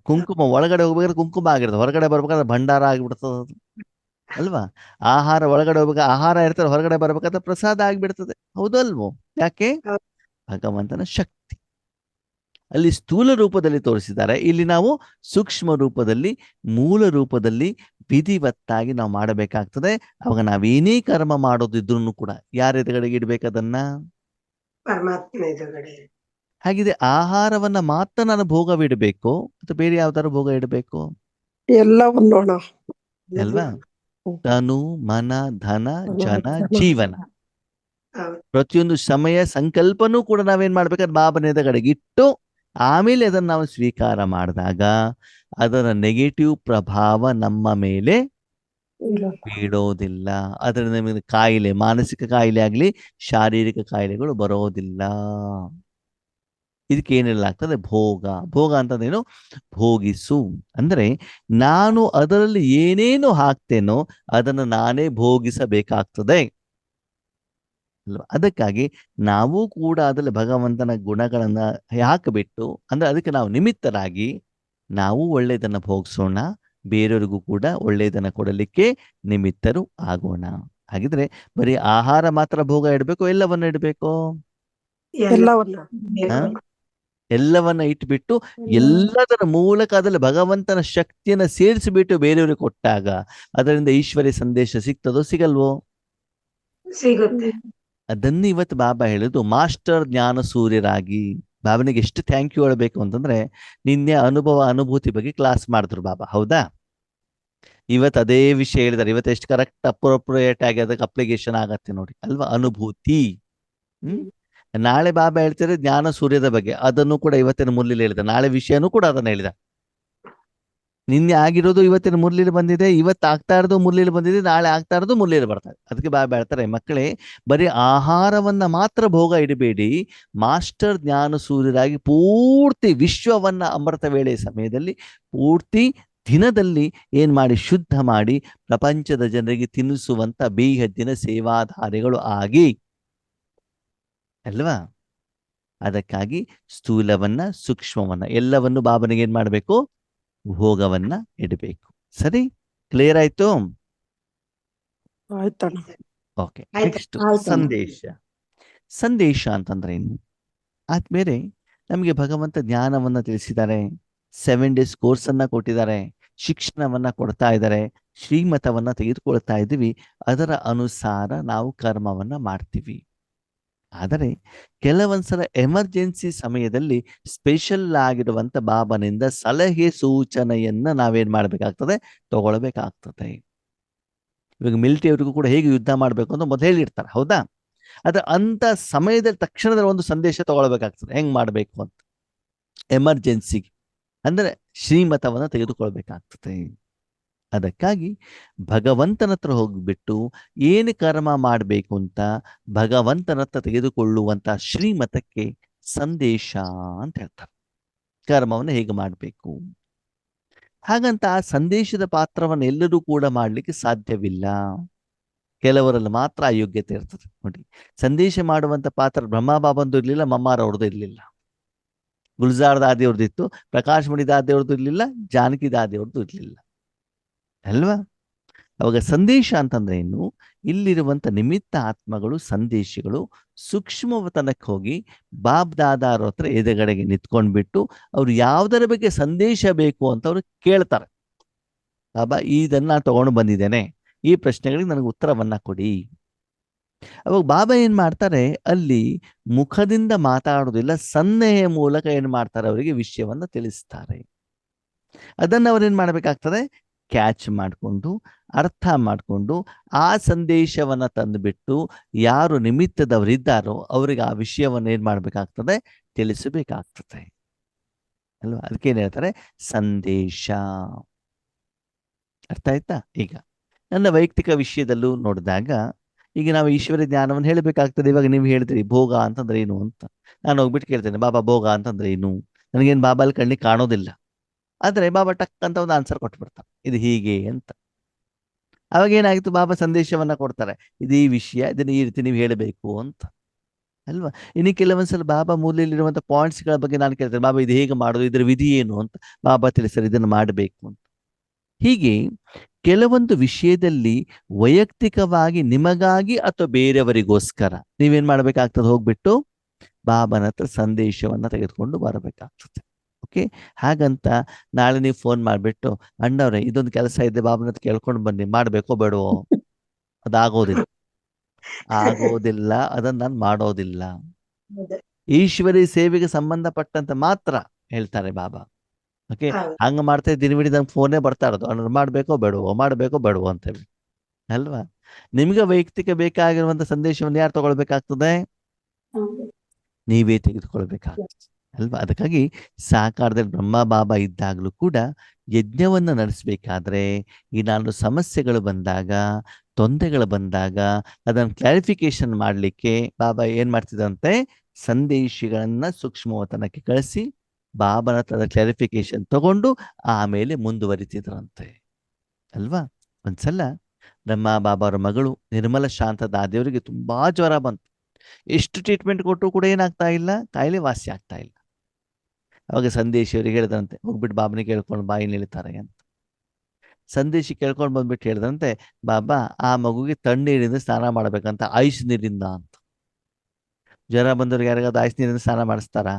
ಕುಂಕುಮ ಒಳಗಡೆ ಹೋಗ್ಬೇಕಾದ್ರೆ ಕುಂಕುಮ ಆಗಿರ್ತದೆ, ಹೊರಗಡೆ ಬರ್ಬೇಕಾದ್ರೆ ಭಂಡಾರ ಆಗಿಬಿಡ್ತದೆ ಅಲ್ವಾ? ಆಹಾರ ಒಳಗಡೆ ಹೋಗ್ಬೇಕಾದ್ರೆ ಆಹಾರ ಇರ್ತದೆ, ಹೊರಗಡೆ ಬರ್ಬೇಕಾದ್ರೆ ಪ್ರಸಾದ ಆಗಿಬಿಡ್ತದೆ. ಹೌದಲ್ವೋ? ಯಾಕೆ? ಭಗವಂತನ ಶಕ್ತಿ ಅಲ್ಲಿ ಸ್ಥೂಲ ರೂಪದಲ್ಲಿ ತೋರಿಸಿದ್ದಾರೆ. ಇಲ್ಲಿ ನಾವು ಸೂಕ್ಷ್ಮ ರೂಪದಲ್ಲಿ, ಮೂಲ ರೂಪದಲ್ಲಿ ವಿಧಿವತ್ತಾಗಿ ನಾವು ಮಾಡಬೇಕಾಗ್ತದೆ. ಅವಾಗ ನಾವೇನೇ ಕರ್ಮ ಮಾಡೋದಿದ್ರು ಕೂಡ ಯಾರ ಎದುರುಗಡೆಗೆ ಇಡ್ಬೇಕದನ್ನ? ಪರಮಾತ್ಮನ ಎದುರುಗಡೆ. ಹಾಗಿದೆ ಆಹಾರವನ್ನ ಮಾತ್ರ ನಾನು ಭೋಗವಿಡಬೇಕು ಅಥವಾ ಬೇರೆ ಯಾವ್ದಾರು ಭೋಗ ಇಡಬೇಕು? ಎಲ್ಲವನ್ನೋಣ. ಅಲ್ವಾ? ತನು, ಮನ, ಧನ, ಜನ, ಜೀವನ, ಹೌದು ಪ್ರತಿಯೊಂದು ಸಮಯ ಸಂಕಲ್ಪನೂ ಕೂಡ ನಾವೇನ್ ಮಾಡ್ಬೇಕಾದ್ರೆ ಬಾಬನ ಎದುರುಗಡೆಗೆ ಇಟ್ಟು ಆಮೇಲೆ ಅದನ್ನ ನಾವು ಸ್ವೀಕಾರ ಮಾಡಿದಾಗ ಅದರ ನೆಗೆಟಿವ್ ಪ್ರಭಾವ ನಮ್ಮ ಮೇಲೆ ಬೀಳೋದಿಲ್ಲ. ಅದರಿಂದ ನಮಗೆ ಕಾಯಿಲೆ, ಮಾನಸಿಕ ಕಾಯಿಲೆ ಆಗ್ಲಿ ಶಾರೀರಿಕ ಕಾಯಿಲೆಗಳು ಬರೋದಿಲ್ಲ. ಇದಕ್ಕೆ ಏನೆಲ್ಲಾಗ್ತದೆ? ಭೋಗ. ಭೋಗ ಅಂತಂದೇನು? ಭೋಗಿಸು ಅಂದ್ರೆ ನಾನು ಅದರಲ್ಲಿ ಏನೇನು ಹಾಕ್ತೇನೋ ಅದನ್ನು ನಾನೇ ಭೋಗಿಸಬೇಕಾಗ್ತದೆ ಅಲ್ವಾ? ಅದಕ್ಕಾಗಿ ನಾವು ಕೂಡ ಅದರಲ್ಲಿ ಭಗವಂತನ ಗುಣಗಳನ್ನ ಹಾಕಿಬಿಟ್ಟು, ಅಂದ್ರೆ ಅದಕ್ಕೆ ನಾವು ನಿಮಿತ್ತರಾಗಿ ನಾವು ಒಳ್ಳೆಯದನ್ನ ಭೋಗಿಸೋಣ, ಬೇರೆಯವರಿಗೂ ಕೂಡ ಒಳ್ಳೆಯದನ್ನ ಕೊಡಲಿಕ್ಕೆ ನಿಮಿತ್ತರು ಆಗೋಣ. ಹಾಗಿದ್ರೆ ಬರೀ ಆಹಾರ ಮಾತ್ರ ಭೋಗ ಇಡಬೇಕು, ಎಲ್ಲವನ್ನ ಇಡಬೇಕು? ಎಲ್ಲವನ್ನ ಎಲ್ಲವನ್ನ ಇಟ್ಬಿಟ್ಟು ಎಲ್ಲದರ ಮೂಲಕ ಅದರಲ್ಲಿ ಭಗವಂತನ ಶಕ್ತಿಯನ್ನ ಸೇರಿಸಿಬಿಟ್ಟು ಬೇರೆಯವರಿಗೆ ಕೊಟ್ಟಾಗ ಅದರಿಂದ ಈಶ್ವರ್ಯ ಸಂದೇಶ ಸಿಗ್ತದೋ ಸಿಗಲ್ವೋ? ಸಿಗುತ್ತೆ. ಅದನ್ನು ಇವತ್ತು ಬಾಬಾ ಹೇಳಿದ್ದು ಮಾಸ್ಟರ್ ಜ್ಞಾನ ಸೂರ್ಯರಾಗಿ. ಬಾಬನಿಗೆ ಎಷ್ಟು ಥ್ಯಾಂಕ್ ಯು ಹೇಳಬೇಕು ಅಂತಂದ್ರೆ, ನಿನ್ನೆ ಅನುಭೂತಿ ಬಗ್ಗೆ ಕ್ಲಾಸ್ ಮಾಡಿದ್ರು ಬಾಬಾ, ಹೌದಾ? ಇವತ್ತು ಅದೇ ವಿಷಯ ಹೇಳಿದಾರೆ. ಇವತ್ತು ಎಷ್ಟು ಕರೆಕ್ಟ್ ಅಪ್ರೋಪ್ರಿಯೇಟ್ ಆಗಿ ಅದಕ್ಕೆ ಅಪ್ಲಿಕೇಶನ್ ಆಗತ್ತೆ ನೋಡಿ, ಅಲ್ವಾ? ಅನುಭೂತಿ. ನಾಳೆ ಬಾಬಾ ಹೇಳ್ತಾರೆ ಜ್ಞಾನ ಸೂರ್ಯದ ಬಗ್ಗೆ, ಅದನ್ನು ಕೂಡ ಇವತ್ತಿನ ಮುರಳಿಲಿ ಹೇಳಿದ. ನಾಳೆ ವಿಷಯನೂ ಕೂಡ ಅದನ್ನ ಹೇಳಿದ. ನಿನ್ನೆ ಆಗಿರೋದು ಇವತ್ತಿನ ಮುರಳಿಲಿ ಬಂದಿದೆ, ಇವತ್ತು ಆಗ್ತಾ ಇರೋದು ಮುರಳಿಲಿ ಬಂದಿದೆ, ನಾಳೆ ಆಗ್ತಾ ಇರೋದು ಮುರಳಿಲಿ ಬರ್ತಾರೆ. ಅದಕ್ಕೆ ಬಾಬಾ ಹೇಳ್ತಾರೆ, ಮಕ್ಕಳೇ ಬರೀ ಆಹಾರವನ್ನ ಮಾತ್ರ ಭೋಗ ಇಡಬೇಡಿ, ಮಾಸ್ಟರ್ ಜ್ಞಾನ ಸೂರ್ಯರಾಗಿ ಪೂರ್ತಿ ವಿಶ್ವವನ್ನ ಅಮೃತ ವೇಳೆ ಸಮಯದಲ್ಲಿ ಪೂರ್ತಿ ದಿನದಲ್ಲಿ ಏನ್ ಮಾಡಿ, ಶುದ್ಧ ಮಾಡಿ ಪ್ರಪಂಚದ ಜನರಿಗೆ ತಿನ್ನಿಸುವಂತ ಬೇಹದ್ದಿನ ಸೇವಾಧಾರಿಗಳು ಆಗಿ, ಅಲ್ವಾ? ಅದಕ್ಕಾಗಿ ಸ್ಥೂಲವನ್ನ ಸೂಕ್ಷ್ಮವನ್ನ ಎಲ್ಲವನ್ನು ಬಾಬನಿಗೆ ಏನ್ ಮಾಡ್ಬೇಕು, ಭೋಗವನ್ನ ಇಡಬೇಕು. ಸರಿ, ಕ್ಲಿಯರ್ ಆಯ್ತು? ಆಯ್ತಣ್ಣ. ಓಕೆ, ಆಯ್ತು. ನೆಕ್ಸ್ಟ್ ಆಯ್ತು. ಸಂದೇಶ ಅಂತಂದ್ರೆ ಏನು? ಆದ್ಮೇಲೆ ನಮಗೆ ಭಗವಂತ ಜ್ಞಾನವನ್ನ ತಿಳಿಸಿದ್ದಾರೆ, 7 days ಕೋರ್ಸ್ ಅನ್ನ ಕೊಟ್ಟಿದ್ದಾರೆ, ಶಿಕ್ಷಣವನ್ನ ಕೊಡ್ತಾ ಇದ್ದಾರೆ, ಶ್ರೀಮತವನ್ನ ತೆಗೆದುಕೊಳ್ತಾ ಇದ್ದೀವಿ. ಅದರ ಅನುಸಾರ ನಾವು ಕರ್ಮವನ್ನ ಮಾಡ್ತೀವಿ. ಆದರೆ ಕೆಲವೊಂದ್ಸಲ ಎಮರ್ಜೆನ್ಸಿ ಸಮಯದಲ್ಲಿ ಸ್ಪೆಷಲ್ ಆಗಿರುವಂತ ಬಾಬನಿಂದ ಸಲಹೆ ಸೂಚನೆಯನ್ನ ನಾವೇನ್ ಮಾಡ್ಬೇಕಾಗ್ತದೆ, ತಗೊಳ್ಬೇಕಾಗ್ತದೆ. ಇವಾಗ ಮಿಲಿಟರಿಯವರಿಗೂ ಕೂಡ ಹೇಗೆ ಯುದ್ಧ ಮಾಡ್ಬೇಕು ಅಂತ ಮೊದಲು ಹೇಳಿರ್ತಾರೆ, ಹೌದಾ? ಅದ್ರ ಅಂತ ಸಮಯದಲ್ಲಿ ತಕ್ಷಣದ ಒಂದು ಸಂದೇಶ ತಗೊಳ್ಬೇಕಾಗ್ತದೆ, ಹೆಂಗ್ ಮಾಡ್ಬೇಕು ಅಂತ. ಎಮರ್ಜೆನ್ಸಿಗೆ ಅಂದ್ರೆ ಶ್ರೀಮತವನ್ನ ತೆಗೆದುಕೊಳ್ಬೇಕಾಗ್ತದೆ. ಅದಕ್ಕಾಗಿ ಭಗವಂತನ ಹತ್ರ ಹೋಗ್ಬಿಟ್ಟು ಏನು ಕರ್ಮ ಮಾಡಬೇಕು ಅಂತ ಭಗವಂತನ ಹತ್ರ ತೆಗೆದುಕೊಳ್ಳುವಂತ ಶ್ರೀಮತಕ್ಕೆ ಸಂದೇಶ ಅಂತ ಹೇಳ್ತಾರೆ. ಕರ್ಮವನ್ನು ಹೇಗೆ ಮಾಡಬೇಕು ಹಾಗಂತ ಆ ಸಂದೇಶದ ಪಾತ್ರವನ್ನು ಎಲ್ಲರೂ ಕೂಡ ಮಾಡ್ಲಿಕ್ಕೆ ಸಾಧ್ಯವಿಲ್ಲ. ಕೆಲವರಲ್ಲಿ ಮಾತ್ರ ಆ ಯೋಗ್ಯತೆ ಇರ್ತದೆ. ನೋಡಿ, ಸಂದೇಶ ಮಾಡುವಂತ ಪಾತ್ರ ಬ್ರಹ್ಮ ಬಾಬಂದು ಇರ್ಲಿಲ್ಲ, ಮಮ್ಮಾರ ಅವ್ರದ್ದು ಇರ್ಲಿಲ್ಲ, ಗುಲ್ಜಾರ್ ದಾದಿಯವ್ರದ್ದು ಇತ್ತು, ಪ್ರಕಾಶ್ ಮಣಿ ದಾದಿಯವ್ರದ್ದು ಇರ್ಲಿಲ್ಲ, ಜಾನಕಿ ದಾದಿಯವ್ರದ್ದು ಇರ್ಲಿಲ್ಲ, ಅಲ್ವಾ? ಅವಾಗ ಸಂದೇಶ ಅಂತಂದ್ರೆ ಏನು? ಇಲ್ಲಿರುವಂತ ನಿಮಿತ್ತ ಆತ್ಮಗಳು, ಸಂದೇಶಗಳು ಸೂಕ್ಷ್ಮತನಕ್ಕೆ ಹೋಗಿ ಬಾಬ್ ದಾದಾರ ಹತ್ರ ಎದುರುಗಡೆಗೆ ನಿಂತ್ಕೊಂಡ್ಬಿಟ್ಟು ಅವ್ರು ಯಾವುದರ ಬಗ್ಗೆ ಸಂದೇಶ ಬೇಕು ಅಂತ ಅವ್ರು ಕೇಳ್ತಾರೆ. ಬಾಬಾ ಇದನ್ನ ನಾನು ತಗೊಂಡು ಬಂದಿದ್ದೇನೆ, ಈ ಪ್ರಶ್ನೆಗಳಿಗೆ ನನಗೆ ಉತ್ತರವನ್ನ ಕೊಡಿ. ಅವಾಗ ಬಾಬಾ ಏನ್ ಮಾಡ್ತಾರೆ, ಅಲ್ಲಿ ಮುಖದಿಂದ ಮಾತಾಡೋದಿಲ್ಲ, ಸನ್ನೆಯ ಮೂಲಕ ಏನ್ ಮಾಡ್ತಾರೆ, ಅವರಿಗೆ ವಿಷಯವನ್ನ ತಿಳಿಸ್ತಾರೆ. ಅದನ್ನ ಅವ್ರೇನ್ ಮಾಡ್ಬೇಕಾಗ್ತದೆ, ಕ್ಯಾಚ್ ಮಾಡಿಕೊಂಡು ಅರ್ಥ ಮಾಡಿಕೊಂಡು ಆ ಸಂದೇಶವನ್ನ ತಂದುಬಿಟ್ಟು ಯಾರು ನಿಮಿತ್ತದವರಿದ್ದಾರೋ ಅವರಿಗೆ ಆ ವಿಷಯವನ್ನು ಏನ್ ಮಾಡ್ಬೇಕಾಗ್ತದೆ, ತಿಳಿಸಬೇಕಾಗ್ತದೆ, ಅಲ್ವಾ? ಅದಕ್ಕೇನ್ ಹೇಳ್ತಾರೆ, ಸಂದೇಶ. ಅರ್ಥ ಆಯ್ತಾ? ಈಗ ನನ್ನ ವೈಯಕ್ತಿಕ ವಿಷಯದಲ್ಲೂ ನೋಡಿದಾಗ, ಈಗ ನಾವು ಈಶ್ವರ ಜ್ಞಾನವನ್ನು ಹೇಳಬೇಕಾಗ್ತದೆ. ಇವಾಗ ನೀವು ಹೇಳಿದ್ರಿ ಭೋಗ ಅಂತಂದ್ರೆ ಏನು ಅಂತ, ನಾನು ಹೋಗ್ಬಿಟ್ಟು ಕೇಳ್ತೇನೆ, ಬಾಬಾ ಭೋಗ ಅಂತಂದ್ರೆ ಏನು? ನನಗೇನು ಬಾಬಾ ಅಲ್ಲಿ ಕಣ್ಣಿಗೆ ಕಾಣೋದಿಲ್ಲ, ಆದ್ರೆ ಬಾಬಾ ಟಕ್ ಅಂತ ಒಂದು ಆನ್ಸರ್ ಕೊಟ್ಬಿಡ್ತಾರೆ, ಇದು ಹೀಗೆ ಅಂತ. ಅವಾಗ ಏನಾಗಿತ್ತು, ಬಾಬಾ ಸಂದೇಶವನ್ನ ಕೊಡ್ತಾರೆ, ಇದು ಈ ವಿಷಯ, ಇದನ್ನ ಈ ರೀತಿ ನೀವು ಹೇಳಬೇಕು ಅಂತ, ಅಲ್ವಾ? ಇನ್ನು ಕೆಲವೊಂದ್ಸಲ ಬಾಬಾ ಮೂಲೆಯಲ್ಲಿರುವಂತ ಪಾಯಿಂಟ್ಸ್ಗಳ ಬಗ್ಗೆ ನಾನು ಕೇಳ್ತೇನೆ, ಬಾಬಾ ಇದು ಹೇಗೆ ಮಾಡೋದು, ಇದರ ವಿಧಿ ಏನು ಅಂತ. ಬಾಬಾ ತಿಳಿಸ್ತಾರೆ, ಇದನ್ನು ಮಾಡಬೇಕು ಅಂತ. ಹೀಗೆ ಕೆಲವೊಂದು ವಿಷಯದಲ್ಲಿ ವೈಯಕ್ತಿಕವಾಗಿ ನಿಮಗಾಗಿ ಅಥವಾ ಬೇರೆಯವರಿಗೋಸ್ಕರ ನೀವೇನ್ ಮಾಡ್ಬೇಕಾಗ್ತದೆ, ಹೋಗ್ಬಿಟ್ಟು ಬಾಬನ ಹತ್ರ ಸಂದೇಶವನ್ನ ತೆಗೆದುಕೊಂಡು ಬರಬೇಕಾಗ್ತದೆ. ಓಕೆ, ಹಾಗಂತ ನಾಳೆ ನೀವು ಫೋನ್ ಮಾಡಿಬಿಟ್ಟು, ಅಣ್ಣವ್ರೆ ಇದೊಂದು ಕೆಲಸ ಇದೆ, ಬಾಬನ ಹತ್ರ ಕೇಳ್ಕೊಂಡು ಬನ್ನಿ, ಮಾಡ್ಬೇಕೋ ಬೇಡವೋ? ಅದಾಗೋದಿಲ್ಲ, ಆಗೋದಿಲ್ಲ, ಅದನ್ನ ನಾನು ಮಾಡೋದಿಲ್ಲ. ಈಶ್ವರಿ ಸೇವೆಗೆ ಸಂಬಂಧಪಟ್ಟಂತ ಮಾತ್ರ ಹೇಳ್ತಾರೆ ಬಾಬಾ. ಓಕೆ, ಹಂಗ ಮಾಡ್ತಾ ದಿನವಿಡೀ ನಂಗೆ ಫೋನೇ ಬರ್ತಾ ಇರೋದು, ಅಣ್ಣ ಮಾಡ್ಬೇಕೋ ಬೇಡವೋ, ಮಾಡ್ಬೇಕೋ ಬೇಡವೋ ಅಂತ ಹೇಳಿ, ಅಲ್ವಾ? ನಿಮ್ಗೆ ವೈಯಕ್ತಿಕ ಬೇಕಾಗಿರುವಂತ ಸಂದೇಶವನ್ನು ಯಾರು ತಗೊಳ್ಬೇಕಾಗ್ತದೆ? ನೀವೇ ತೆಗೆದುಕೊಳ್ಬೇಕಾಗ್ತದೆ, ಅಲ್ವಾ? ಅದಕ್ಕಾಗಿ ಸಾಕಾರದಲ್ಲಿ ಬ್ರಹ್ಮ ಬಾಬಾ ಇದ್ದಾಗಲೂ ಕೂಡ ಯಜ್ಞವನ್ನು ನಡೆಸಬೇಕಾದ್ರೆ ಈ ನಾನು ಸಮಸ್ಯೆಗಳು ಬಂದಾಗ, ತೊಂದರೆಗಳು ಬಂದಾಗ ಅದನ್ನು ಕ್ಲಾರಿಫಿಕೇಶನ್ ಮಾಡಲಿಕ್ಕೆ ಬಾಬಾ ಏನ್ ಮಾಡ್ತಿದಂತೆ, ಸಂದೇಶಗಳನ್ನ ಸೂಕ್ಷ್ಮವತನಕ್ಕೆ ಕಳಿಸಿ ಬಾಬನ ಹತ್ರ ಕ್ಲಾರಿಫಿಕೇಶನ್ ತಗೊಂಡು ಆಮೇಲೆ ಮುಂದುವರಿತಿದ್ರಂತೆ, ಅಲ್ವಾ? ಒಂದ್ಸಲ ಬ್ರಹ್ಮ ಬಾಬಾ ಅವರ ಮಗಳು ನಿರ್ಮಲ ಶಾಂತ ದಾದಿಯವರಿಗೆ ತುಂಬಾ ಜ್ವರ ಬಂತು. ಎಷ್ಟು ಟ್ರೀಟ್ಮೆಂಟ್ ಕೊಟ್ಟರು ಕೂಡ ಏನಾಗ್ತಾ ಇಲ್ಲ, ಕಾಯಿಲೆ ವಾಸಿ ಆಗ್ತಾ ಇಲ್ಲ. ಅವಾಗ ಸಂದೇಶ್ ಅವರಿಗೆ ಹೇಳಿದ್ರಂತೆ, ಹೋಗ್ಬಿಟ್ಟು ಬಾಬನಿಗೆ ಕೇಳ್ಕೊಂಡು ಬಾಯಿ ನಿಲ್ತಾರೆ ಅಂತ. ಸಂದೇಶಿ ಕೇಳ್ಕೊಂಡು ಬಂದ್ಬಿಟ್ಟು ಹೇಳಿದ್ರಂತೆ, ಬಾಬಾ ಆ ಮಗುಗೆ ತಣ್ಣೀರಿಂದ ಸ್ನಾನ ಮಾಡ್ಬೇಕಂತ, ಐಸ್ ನೀರಿಂದ ಅಂತ. ಜ್ವರ ಬಂದವ್ರಿಗೆ ಯಾರಿಗಾದ್ರು ಐಸ್ ನೀರಿಂದ ಸ್ನಾನ ಮಾಡಿಸ್ತಾರಾ?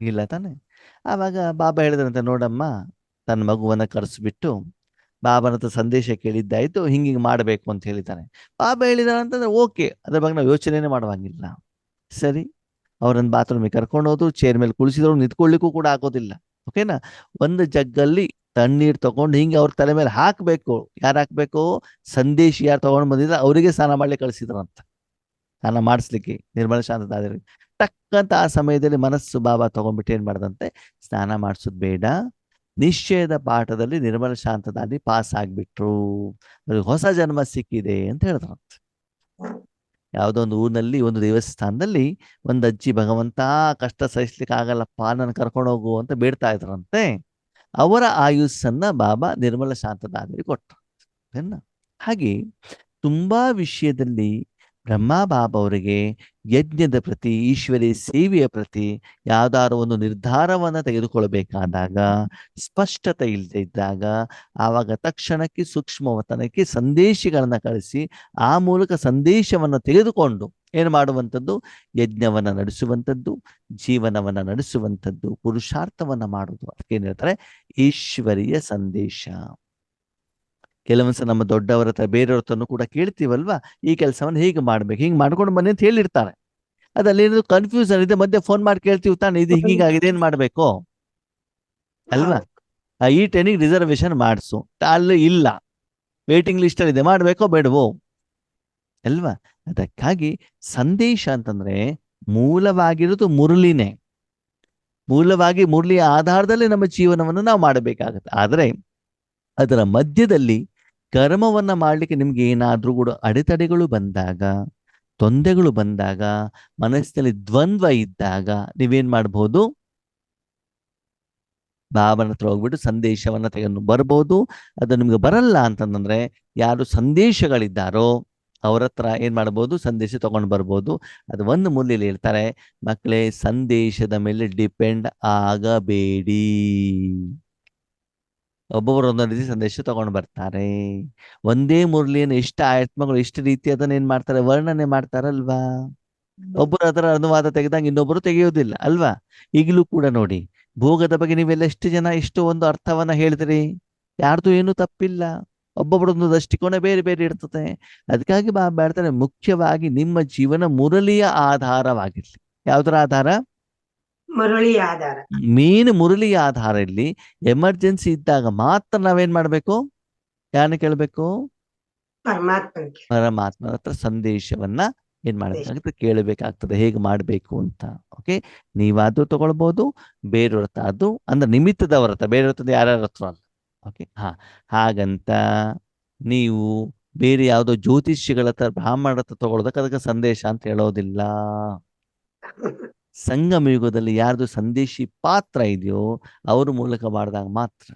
ಇಲ್ಲ ತಾನೆ. ಆವಾಗ ಬಾಬಾ ಹೇಳಿದ್ರಂತೆ, ನೋಡಮ್ಮ, ತನ್ನ ಮಗುವನ್ನ ಕರೆಸ್ಬಿಟ್ಟು ಬಾಬನ ಹತ್ರ ಸಂದೇಶ ಕೇಳಿದ್ದಾಯ್ತು, ಹಿಂಗಿಂಗ್ ಮಾಡಬೇಕು ಅಂತ ಹೇಳಿದ್ದಾನೆ. ಬಾಬಾ ಹೇಳಿದಾರೆ ಅಂತಂದ್ರೆ ಓಕೆ, ಅದ್ರ ಬಗ್ಗೆ ನಾವು ಯೋಚನೆನೇ ಮಾಡುವಂಗಿಲ್ಲ. ಸರಿ, ಅವ್ರನ್ನ ಬಾತ್ರೂಮಿಗೆ ಕರ್ಕೊಂಡು ಹೋದ್ರು, ಚೇರ್ ಮೇಲೆ ಕುಳಿಸಿದ್ರು, ನಿಂತ್ಕೊಳ್ಳಿಕ್ಕೂ ಕೂಡ ಆಗೋದಿಲ್ಲ. ಓಕೆನಾ? ಒಂದು ಜಗ್ಗಲ್ಲಿ ತಣ್ಣೀರ್ ತಗೊಂಡು ಹಿಂಗೆ ಅವ್ರ ತಲೆ ಮೇಲೆ ಹಾಕ್ಬೇಕು. ಯಾರು ಹಾಕ್ಬೇಕು? ಸಂದೇಶಿ ಯಾರು ತಗೊಂಡು ಬಂದಿದ್ರೆ ಅವರಿಗೆ ಸ್ನಾನ ಮಾಡ್ಲಿಕ್ಕೆ ಕಳಿಸಿದ್ರಂತ, ಸ್ನಾನ ಮಾಡಿಸ್ಲಿಕ್ಕೆ ನಿರ್ಮಲ ಶಾಂತದಾದರಿಗೆ. ಟಕ್ಕಂತ ಆ ಸಮಯದಲ್ಲಿ ಮನಸ್ಸು ಬಾಬಾ ತಗೊಂಡ್ಬಿಟ್ಟು ಏನ್ ಮಾಡ್ದಂತೆ, ಸ್ನಾನ ಮಾಡಿಸೋದು ಬೇಡ, ನಿಶ್ಚಯದ ಪಾಠದಲ್ಲಿ ನಿರ್ಮಲ ಶಾಂತದಾದಿ ಪಾಸ್ ಆಗ್ಬಿಟ್ರು, ಅವ್ರಿಗೆ ಹೊಸ ಜನ್ಮ ಸಿಕ್ಕಿದೆ ಅಂತ ಹೇಳಿದ್ರಂತೆ. ಯಾವುದೋ ಒಂದು ಊರಿನಲ್ಲಿ, ಒಂದು ದೇವಸ್ಥಾನದಲ್ಲಿ ಒಂದು ಅಜ್ಜಿ, ಭಗವಂತ ಕಷ್ಟ ಸಹಿಸ್ಲಿಕ್ಕೆ ಆಗಲ್ಲಪ್ಪ, ನನ್ನ ಕರ್ಕೊಂಡು ಹೋಗು ಅಂತ ಬೇಡ್ತಾ ಇದ್ರಂತೆ. ಅವರ ಆಯುಸ್ಸನ್ನ ಬಾಬಾ ನಿರ್ಮಲ ಶಾಂತದಾದರಿಗೆ ಕೊಟ್ಟರು. ಹಾಗೆ ತುಂಬಾ ವಿಷಯದಲ್ಲಿ ಬ್ರಹ್ಮ ಬಾಬಾ ಅವರಿಗೆ ಯಜ್ಞದ ಪ್ರತಿ, ಈಶ್ವರಿ ಸೇವೆಯ ಪ್ರತಿ ಯಾವ್ದಾದ್ರು ಒಂದು ನಿರ್ಧಾರವನ್ನ ತೆಗೆದುಕೊಳ್ಬೇಕಾದಾಗ, ಸ್ಪಷ್ಟತೆ ಇಲ್ಲದೆ ಇದ್ದಾಗ, ಆವಾಗ ತಕ್ಷಣಕ್ಕೆ ಸೂಕ್ಷ್ಮವತನಕ್ಕೆ ಸಂದೇಶಗಳನ್ನ ಕಳಿಸಿ ಆ ಮೂಲಕ ಸಂದೇಶವನ್ನು ತೆಗೆದುಕೊಂಡು ಏನು ಮಾಡುವಂಥದ್ದು, ಯಜ್ಞವನ್ನ ನಡೆಸುವಂಥದ್ದು, ಜೀವನವನ್ನ ನಡೆಸುವಂಥದ್ದು, ಪುರುಷಾರ್ಥವನ್ನ ಮಾಡುವುದು. ಅದಕ್ಕೇನು ಹೇಳ್ತಾರೆ? ಈಶ್ವರಿಯ ಸಂದೇಶ. ಕೆಲವೊಂದ್ಸಲ ನಮ್ಮ ದೊಡ್ಡವರ ಹತ್ರ, ಬೇರೆಯವ್ರ ಹತ್ರನೂ ಕೂಡ ಕೇಳ್ತೀವಲ್ವಾ, ಈ ಕೆಲಸವನ್ನು ಹೀಗೆ ಮಾಡ್ಬೇಕು, ಹಿಂಗೆ ಮಾಡ್ಕೊಂಡು ಬನ್ನಿ ಅಂತ ಹೇಳಿರ್ತಾರೆ. ಅದಲ್ಲಿ ಏನಾದ್ರು ಕನ್ಫ್ಯೂಷನ್ ಇದೆ, ಮಧ್ಯೆ ಫೋನ್ ಮಾಡಿ ಕೇಳ್ತೀವಿ ತಾನೆ, ಇದು ಹಿಂಗಾಗಿದೆ, ಏನ್ ಮಾಡ್ಬೇಕು ಅಲ್ವಾ? ಈ ಟ್ರೈನಿಗೆ ರಿಸರ್ವೇಶನ್ ಮಾಡಿಸು, ಅಲ್ಲಿ ಇಲ್ಲ, ವೇಟಿಂಗ್ ಲಿಸ್ಟ್ ಅಲ್ಲಿ ಇದೆ, ಮಾಡ್ಬೇಕೋ ಬೇಡವೋ ಅಲ್ವಾ? ಅದಕ್ಕಾಗಿ ಸಂದೇಶ ಅಂತಂದ್ರೆ ಮೂಲವಾಗಿರೋದು ಮುರಳಿನೇ. ಮೂಲವಾಗಿ ಮುರಳಿಯ ಆಧಾರದಲ್ಲಿ ನಮ್ಮ ಜೀವನವನ್ನು ನಾವು ಮಾಡಬೇಕಾಗತ್ತೆ. ಆದ್ರೆ ಅದರ ಮಧ್ಯದಲ್ಲಿ ಕರ್ಮವನ್ನ ಮಾಡ್ಲಿಕ್ಕೆ ನಿಮ್ಗೆ ಏನಾದ್ರೂ ಕೂಡ ಅಡೆತಡೆಗಳು ಬಂದಾಗ, ತೊಂದರೆಗಳು ಬಂದಾಗ, ಮನಸ್ಸಿನಲ್ಲಿ ದ್ವಂದ್ವ ಇದ್ದಾಗ ನೀವೇನ್ ಮಾಡ್ಬೋದು? ಬಾಬನ ಹತ್ರ ಹೋಗ್ಬಿಟ್ಟು ಸಂದೇಶವನ್ನ ತೆಗೆದು ಬರ್ಬೋದು. ಅದು ನಿಮ್ಗೆ ಬರಲ್ಲ ಅಂತಂದ್ರೆ ಯಾರು ಸಂದೇಶಗಳಿದ್ದಾರೋ ಅವ್ರ ಹತ್ರ ಏನ್ ಮಾಡ್ಬೋದು? ಸಂದೇಶ ತಗೊಂಡು ಬರ್ಬೋದು. ಅದು ಒಂದು ಮೂಲೆಯಲ್ಲಿ ಹೇಳ್ತಾರೆ, ಮಕ್ಕಳೇ, ಸಂದೇಶದ ಮೇಲೆ ಡಿಪೆಂಡ್ ಆಗಬೇಡಿ. ಒಬ್ಬೊಬ್ಬರು ಒಂದೊಂದು ರೀತಿ ಸಂದೇಶ ತಗೊಂಡು ಬರ್ತಾರೆ. ಒಂದೇ ಮುರಳಿಯನ್ನು ಎಷ್ಟು ಆತ್ಮಗಳು ಎಷ್ಟು ರೀತಿ ಅದನ್ನ ಏನ್ ಮಾಡ್ತಾರೆ? ವರ್ಣನೆ ಮಾಡ್ತಾರಲ್ವಾ? ಒಬ್ಬರು ಅದರ ಅನುವಾದ ತೆಗೆದಾಗ ಇನ್ನೊಬ್ಬರು ತೆಗೆಯೋದಿಲ್ಲ ಅಲ್ವಾ? ಈಗಲೂ ಕೂಡ ನೋಡಿ, ಭೋಗದ ಬಗ್ಗೆ ನೀವೆಲ್ಲ ಎಷ್ಟು ಜನ ಎಷ್ಟು ಒಂದು ಅರ್ಥವನ್ನ ಹೇಳಿದ್ರಿ, ಯಾರ್ದು ಏನು ತಪ್ಪಿಲ್ಲ. ಒಬ್ಬೊಬ್ಬರೊಂದು ದೃಷ್ಟಿಕೋನ ಬೇರೆ ಬೇರೆ ಇರ್ತದೆ. ಅದಕ್ಕಾಗಿ ಬಾಬಾ ಹೇಳ್ತಾರೆ, ಮುಖ್ಯವಾಗಿ ನಿಮ್ಮ ಜೀವನ ಮುರಳಿಯ ಆಧಾರವಾಗಿರ್ಲಿ. ಯಾವ್ದರ ಆಧಾರ? ಮುರಳಿ ಆಧಾರ. ಮೇನ್ ಮುರಳಿಯ ಆಧಾರ ಇಲ್ಲಿ. ಎಮರ್ಜೆನ್ಸಿ ಇದ್ದಾಗ ಮಾತ್ರ ನಾವೇನ್ ಮಾಡ್ಬೇಕು? ಯಾರನ್ನ ಕೇಳ್ಬೇಕು? ಪರಮಾತ್ಮನಿಗೆ. ಪರಮಾತ್ಮನ ಹತ್ರ ಸಂದೇಶವನ್ನ ಏನ್ ಮಾಡಬೇಕಾಗುತ್ತೆ? ಕೇಳಬೇಕಾಗ್ತದೆ, ಹೇಗೆ ಮಾಡ್ಬೇಕು ಅಂತ. ಓಕೆ, ನೀವಾದ್ರೂ ತಗೊಳ್ಬಹುದು, ಬೇರೆಯವ್ರ ಹತ್ರ ಅದು ಅಂದ್ರೆ ನಿಮಿತ್ತದವ್ರ ಹತ್ರ, ಬೇರೆಯವ್ರ ಹತ್ರ ಯಾರ್ಯಾರ ಹತ್ರ ಅಲ್ಲ. ಓಕೆ, ಹಾಗಂತ ನೀವು ಬೇರೆ ಯಾವುದೋ ಜ್ಯೋತಿಷ್ಯಗಳ ಹತ್ರ, ಬ್ರಾಹ್ಮಣರ ಹತ್ರ ತಗೊಳ್ಳೋದಕ್ಕೆ ಅದಕ್ಕೆ ಸಂದೇಶ ಅಂತ ಹೇಳೋದಿಲ್ಲ. ಸಂಗಮ ಯುಗದಲ್ಲಿ ಯಾರ್ದು ಸಂದೇಶಿ ಪಾತ್ರ ಇದೆಯೋ ಅವ್ರ ಮೂಲಕ ಮಾಡಿದಾಗ ಮಾತ್ರ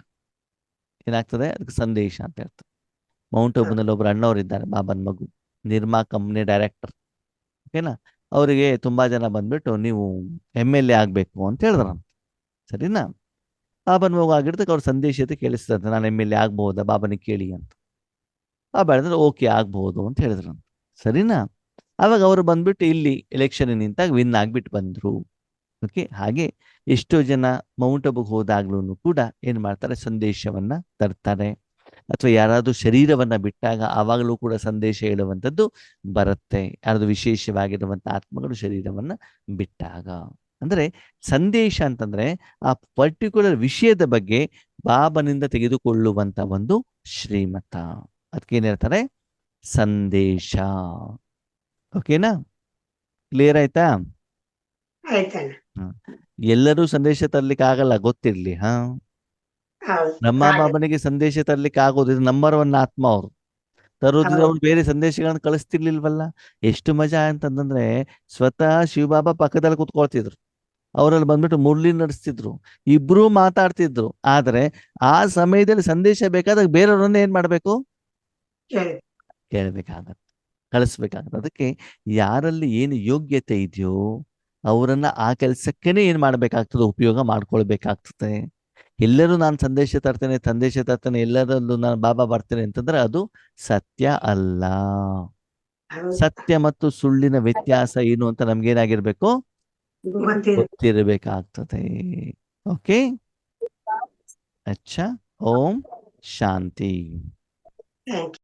ಏನಾಗ್ತದೆ? ಅದಕ್ಕೆ ಸಂದೇಶ ಅಂತ ಹೇಳ್ತಾರೆ. ಮೌಂಟ್ ಅಬುನಲ್ಲಿ ಒಬ್ರು ಅಣ್ಣವ್ರು ಇದ್ದಾರೆ, ಬಾಬನ್ ಮಗು, ನಿರ್ಮಾ ಕಂಪ್ನಿ ಡೈರೆಕ್ಟರ್. ಓಕೆನಾ? ಅವರಿಗೆ ತುಂಬಾ ಜನ ಬಂದ್ಬಿಟ್ಟು ನೀವು MLA ಆಗ್ಬೇಕು ಅಂತ ಹೇಳಿದ್ರಂತ. ಸರಿನಾ? ಬಾಬನ್ ಮಗು ಆಗಿರ್ತಕ್ಕೆ ಅವ್ರ ಸಂದೇಶತೆ ಕೇಳಿಸ್ತಂತೆ, ನಾನು MLA ಆಗ್ಬಹುದಾ ಬಾಬನಿಗೆ ಕೇಳಿ ಅಂತ. ಬಾಬಾ ಹೇಳಿದ್ರೆ ಓಕೆ ಆಗ್ಬಹುದು ಅಂತ ಹೇಳಿದ್ರಂತ. ಸರಿನಾ? ಅವಾಗ ಅವರು ಬಂದ್ಬಿಟ್ಟು ಇಲ್ಲಿ ಎಲೆಕ್ಷನ್ ನಿಂತಾಗ ವಿನ್ ಆಗ್ಬಿಟ್ಟು ಬಂದ್ರು. ಓಕೆ, ಹಾಗೆ ಎಷ್ಟೋ ಜನ ಮೌಂಟ್ ಅಬುಗೆ ಹೋದಾಗ್ಲೂ ಕೂಡ ಏನ್ ಮಾಡ್ತಾರೆ? ಸಂದೇಶವನ್ನ ತರ್ತಾರೆ. ಅಥವಾ ಯಾರಾದ್ರೂ ಶರೀರವನ್ನ ಬಿಟ್ಟಾಗ ಆವಾಗಲೂ ಕೂಡ ಸಂದೇಶ ಹೇಳುವಂಥದ್ದು ಬರುತ್ತೆ. ಯಾರಾದ್ರೂ ವಿಶೇಷವಾಗಿರುವಂತ ಆತ್ಮಗಳು ಶರೀರವನ್ನ ಬಿಟ್ಟಾಗ. ಅಂದ್ರೆ ಸಂದೇಶ ಅಂತಂದ್ರೆ ಆ ಪರ್ಟಿಕ್ಯುಲರ್ ವಿಷಯದ ಬಗ್ಗೆ ಬಾಬನಿಂದ ತೆಗೆದುಕೊಳ್ಳುವಂತ ಒಂದು ಶ್ರೀಮತ. ಅದಕ್ಕೇನ್ ಹೇಳ್ತಾರೆ? ಸಂದೇಶ. ಓಕೆನಾ? ಕ್ಲಿಯರ್ ಆಯ್ತಾ? ಆಯ್ತಣ್ಣ. ಎಲ್ಲರೂ ಸಂದೇಶ ತರ್ಲಿಕ್ಕೆ ಆಗಲ್ಲ, ಗೊತ್ತಿರ್ಲಿ. ಹೌದು. ನಮ್ಮ ಬಾಬನಿಗೆ ಸಂದೇಶ ತರ್ಲಿಕ್ಕೆ ಆಗೋದು ನಂಬರ್ 1 ಆತ್ಮ. ಅವರು ತರೋದಿದ್ರೆ ಅವ್ರು ಬೇರೆ ಸಂದೇಶಗಳನ್ನ ಕಳಿಸ್ತಿರ್ಲಿಲ್ವಲ್ಲ. ಎಷ್ಟು ಮಜಾ ಅಂತಂದ್ರೆ ಸ್ವತಃ ಶಿವಬಾಬಾ ಪಕ್ಕದಲ್ಲಿ ಕೂತ್ಕೊಳ್ತಿದ್ರು, ಅವರಲ್ಲಿ ಬಂದ್ಬಿಟ್ಟು ಮುರಳಿ ನಡೆಸ್ತಿದ್ರು, ಇಬ್ರು ಮಾತಾಡ್ತಿದ್ರು. ಆದ್ರೆ ಆ ಸಮಯದಲ್ಲಿ ಸಂದೇಶ ಬೇಕಾದಾಗ ಬೇರೆಯವ್ರನ್ನ ಏನ್ ಮಾಡ್ಬೇಕು? ಕೇಳ್ಬೇಕಾಗತ್ತೆ, ಕಳಿಸ್ಬೇಕಾಗತ್ತೆ. ಅದಕ್ಕೆ ಯಾರಲ್ಲಿ ಏನು ಯೋಗ್ಯತೆ ಇದೆಯೋ ಅವರನ್ನ ಆ ಕೆಲಸಕ್ಕೇನೆ ಏನ್ ಮಾಡ್ಬೇಕಾಗ್ತದೆ? ಉಪಯೋಗ ಮಾಡ್ಕೊಳ್ಬೇಕಾಗ್ತದೆ. ಎಲ್ಲರೂ ನಾನು ಸಂದೇಶ ತರ್ತೇನೆ ಎಲ್ಲರಲ್ಲೂ ನಾನು ಬಾಬಾ ಬರ್ತೇನೆ ಅಂತಂದ್ರೆ ಅದು ಸತ್ಯ ಅಲ್ಲ. ಸತ್ಯ ಮತ್ತು ಸುಳ್ಳಿನ ವ್ಯತ್ಯಾಸ ಏನು ಅಂತ ನಮ್ಗೇನಾಗಿರ್ಬೇಕು? ಗೊತ್ತಿರಬೇಕಾಗ್ತದೆ. ಓಕೆ, ಅಚ್ಚಾ. ಓಂ ಶಾಂತಿ. Thank you.